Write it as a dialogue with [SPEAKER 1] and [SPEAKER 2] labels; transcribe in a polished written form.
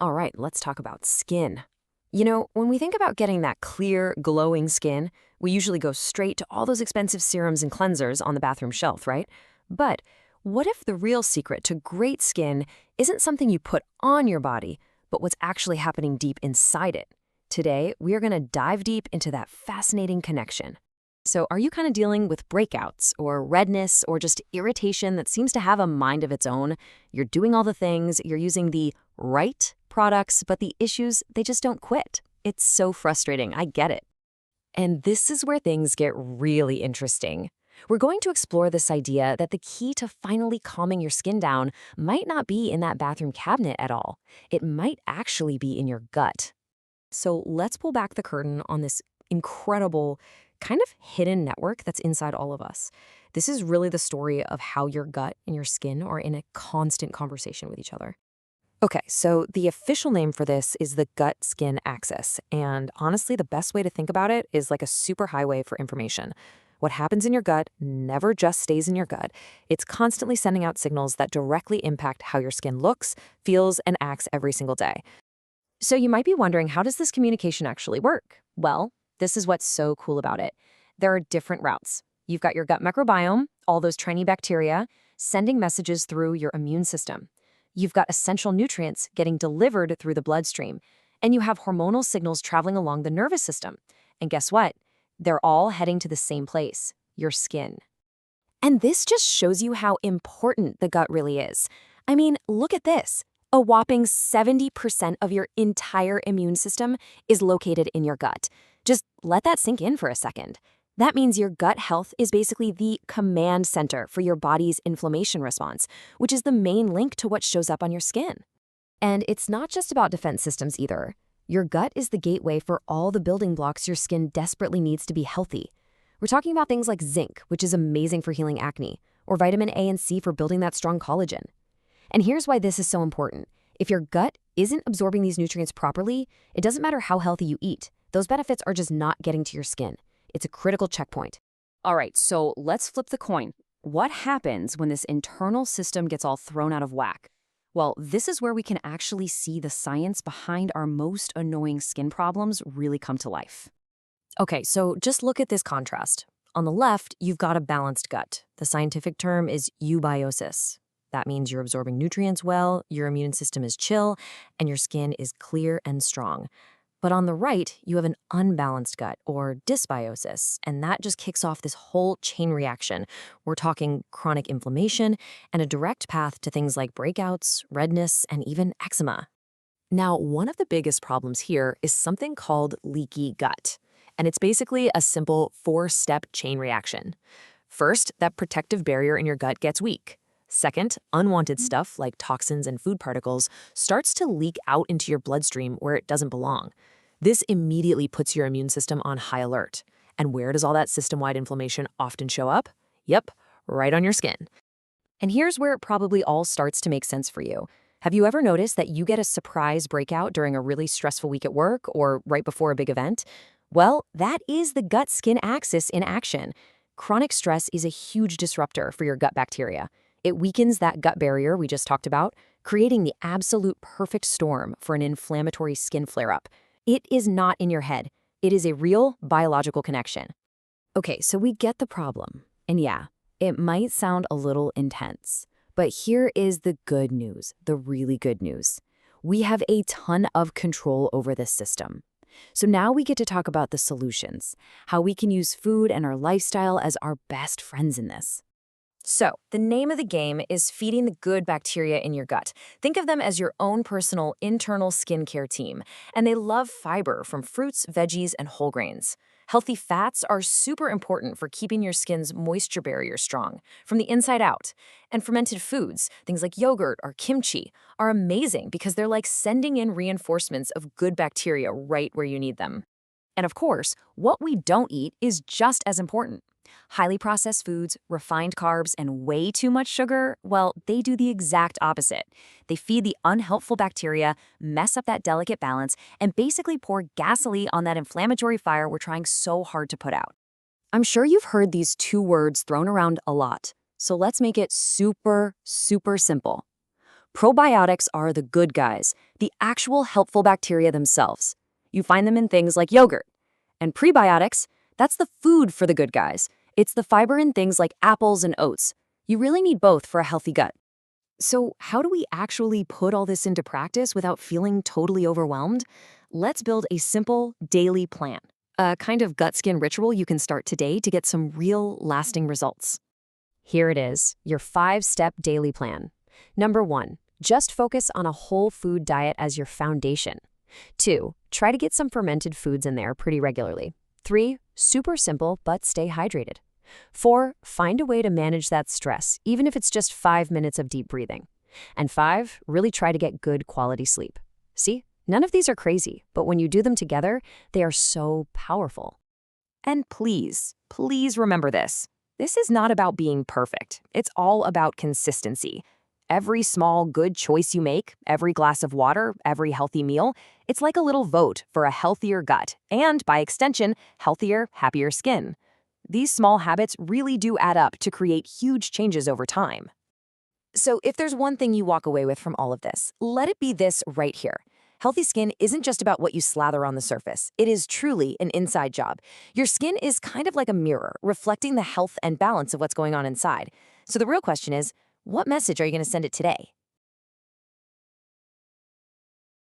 [SPEAKER 1] All right, let's talk about skin. When we think about getting that clear, glowing skin, we usually go straight to all those expensive serums and cleansers on the bathroom shelf, right? But what if the real secret to great skin isn't something you put on your body, but what's actually happening deep inside it? Today, we are going to dive deep into that fascinating connection. So, are you kind of dealing with breakouts or redness or just irritation that seems to have a mind of its own? You're doing all the things, you're using the right products, but the issues, they just don't quit. It's so frustrating. I get it. And this is where things get really interesting. We're going to explore this idea that the key to finally calming your skin down might not be in that bathroom cabinet at all. It might actually be in your gut. So let's pull back the curtain on this incredible kind of hidden network that's inside all of us. This is really the story of how your gut and your skin are in a constant conversation with each other. Okay, so the official name for this is the gut-skin axis, and honestly, the best way to think about it is like a superhighway for information. What happens in your gut never just stays in your gut. It's constantly sending out signals that directly impact how your skin looks, feels, and acts every single day. So you might be wondering, how does this communication actually work? Well, this is what's so cool about it. There are different routes. You've got your gut microbiome, all those tiny bacteria, sending messages through your immune system. You've got essential nutrients getting delivered through the bloodstream. And you have hormonal signals traveling along the nervous system. And guess what? They're all heading to the same place, your skin. And this just shows you how important the gut really is. I mean, look at this. A whopping 70% of your entire immune system is located in your gut. Just let that sink in for a second. That means your gut health is basically the command center for your body's inflammation response, which is the main link to what shows up on your skin. And it's not just about defense systems either. Your gut is the gateway for all the building blocks your skin desperately needs to be healthy. We're talking about things like zinc, which is amazing for healing acne, or vitamin A and C for building that strong collagen. And here's why this is so important. If your gut isn't absorbing these nutrients properly, it doesn't matter how healthy you eat. Those benefits are just not getting to your skin. It's a critical checkpoint. All right, so let's flip the coin. What happens when this internal system gets all thrown out of whack? Well, this is where we can actually see the science behind our most annoying skin problems really come to life. Okay, so just look at this contrast. On the left, you've got a balanced gut. The scientific term is eubiosis. That means you're absorbing nutrients well, your immune system is chill, and your skin is clear and strong. But on the right, you have an unbalanced gut, or dysbiosis, and that just kicks off this whole chain reaction. We're talking chronic inflammation and a direct path to things like breakouts, redness, and even eczema. Now, one of the biggest problems here is something called leaky gut, and it's basically a simple 4-step chain reaction. First, that protective barrier in your gut gets weak. Second, unwanted stuff like toxins and food particles starts to leak out into your bloodstream where it doesn't belong. This immediately puts your immune system on high alert. And where does all that system-wide inflammation often show up? Yep, right on your skin. And here's where it probably all starts to make sense for you. Have you ever noticed that you get a surprise breakout during a really stressful week at work or right before a big event? Well, that is the gut-skin axis in action. Chronic stress is a huge disruptor for your gut bacteria. It weakens that gut barrier we just talked about, creating the absolute perfect storm for an inflammatory skin flare-up. It is not in your head. It is a real biological connection. Okay, so we get the problem. And yeah, it might sound a little intense, but here is the good news, the really good news. We have a ton of control over this system. So now we get to talk about the solutions, how we can use food and our lifestyle as our best friends in this. So, the name of the game is feeding the good bacteria in your gut. Think of them as your own personal internal skincare team, and they love fiber from fruits, veggies, and whole grains. Healthy fats are super important for keeping your skin's moisture barrier strong, from the inside out. And fermented foods, things like yogurt or kimchi, are amazing because they're like sending in reinforcements of good bacteria right where you need them. And of course, what we don't eat is just as important. Highly processed foods, refined carbs, and way too much sugar, well, they do the exact opposite. They feed the unhelpful bacteria, mess up that delicate balance, and basically pour gasoline on that inflammatory fire we're trying so hard to put out. I'm sure you've heard these two words thrown around a lot, so let's make it super, super simple. Probiotics are the good guys, the actual helpful bacteria themselves. You find them in things like yogurt. And prebiotics, that's the food for the good guys. It's the fiber in things like apples and oats. You really need both for a healthy gut. So, how do we actually put all this into practice without feeling totally overwhelmed? Let's build a simple daily plan, a kind of gut skin ritual you can start today to get some real lasting results. Here it is, your 5-step daily plan. Number 1, just focus on a whole food diet as your foundation. 2, try to get some fermented foods in there pretty regularly. 3, super simple, but stay hydrated. 4, find a way to manage that stress, even if it's just 5 minutes of deep breathing. And 5, really try to get good quality sleep. See, none of these are crazy, but when you do them together, they are so powerful. And please, please remember this. This is not about being perfect. It's all about consistency. Every small, good choice you make, every glass of water, every healthy meal, it's like a little vote for a healthier gut and, by extension, healthier, happier skin. These small habits really do add up to create huge changes over time. So if there's one thing you walk away with from all of this, let it be this right here. Healthy skin isn't just about what you slather on the surface. It is truly an inside job. Your skin is kind of like a mirror, reflecting the health and balance of what's going on inside. So the real question is, what message are you going to send it today?